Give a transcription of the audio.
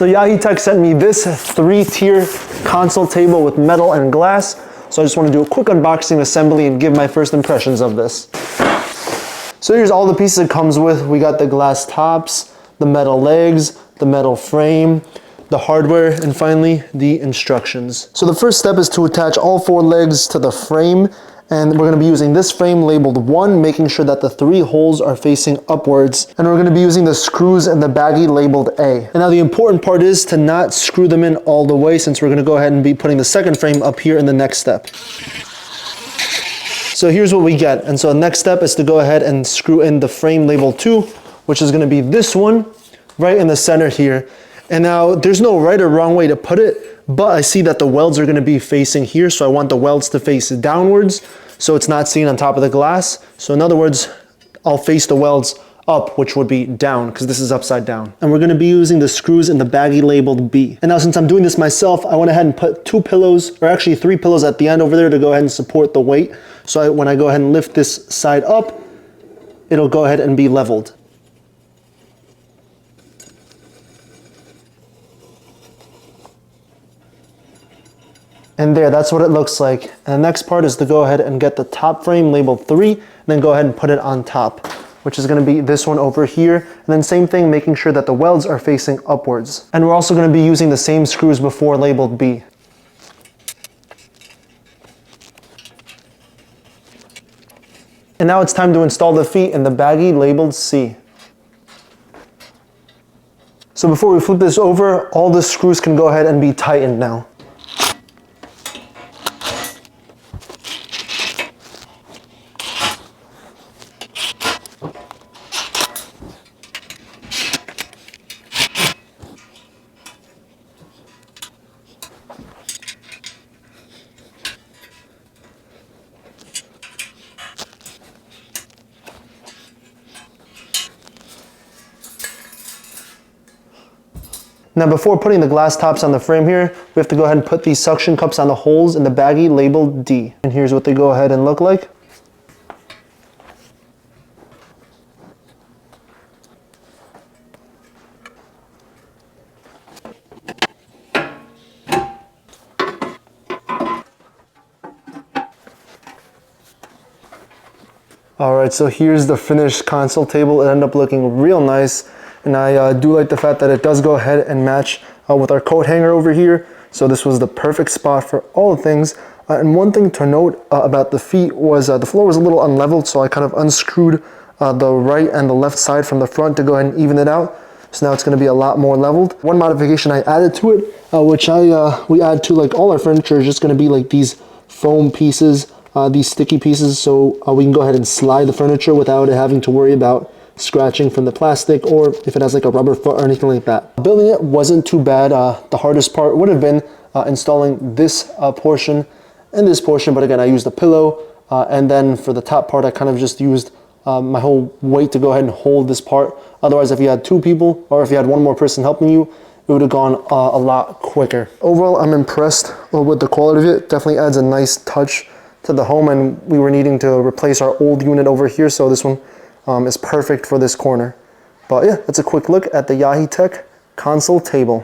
So Yaheetech sent me this 3-tier console table with metal and glass. So I just want to do a quick unboxing assembly and give my first impressions of this. So here's all the pieces it comes with. We got the glass tops, the metal legs, the metal frame, the hardware, and finally the instructions. So the first step is to attach all 4 legs to the frame. And we're going to be using this frame labeled 1, making sure that the 3 holes are facing upwards. And we're going to be using the screws in the baggie labeled A. And now the important part is to not screw them in all the way, since we're going to go ahead and be putting the second frame up here in the next step. So here's what we get. And so the next step is to go ahead and screw in the frame labeled 2, which is going to be this one right in the center here. And now there's no right or wrong way to put it, but I see that the welds are going to be facing here, so I want the welds to face downwards so it's not seen on top of the glass. So in other words, I'll face the welds up, which would be down because this is upside down. And we're going to be using the screws in the baggie labeled B. And now since I'm doing this myself, I went ahead and put 2 pillows, or actually 3 pillows at the end over there to go ahead and support the weight. So when I go ahead and lift this side up, it'll go ahead and be leveled. And there, that's what it looks like. And the next part is to go ahead and get the top frame labeled 3, and then go ahead and put it on top, which is going to be this one over here. And then same thing, making sure that the welds are facing upwards. And we're also going to be using the same screws before labeled B. And now it's time to install the feet in the baggie labeled C. So before we flip this over, all the screws can go ahead and be tightened now. Now before putting the glass tops on the frame here, we have to go ahead and put these suction cups on the holes in the baggie labeled D. And here's what they go ahead and look like. Alright, so here's the finished console table. It ended up looking real nice. And I do like the fact that it does go ahead and match with our coat hanger over here. So this was the perfect spot for all the things. And one thing to note about the feet was the floor was a little unleveled, so I kind of unscrewed the right and the left side from the front to go ahead and even it out. So now it's going to be a lot more leveled. One modification I added to it, which we add to like all our furniture, is just going to be like these foam pieces, these sticky pieces, so we can go ahead and slide the furniture without it having to worry about scratching from the plastic, or if it has like a rubber foot or anything like that. Building it wasn't too bad. The hardest part would have been installing this portion and this portion, but again, I used a pillow, and then for the top part, I kind of just used my whole weight to go ahead and hold this part. Otherwise, if you had 2 people, or if you had 1 more person helping you, it would have gone a lot quicker. Overall, I'm impressed with the quality of it. Definitely adds a nice touch to the home, and we were needing to replace our old unit over here, so this one is perfect for this corner. But yeah, that's a quick look at the Yaheetech console table.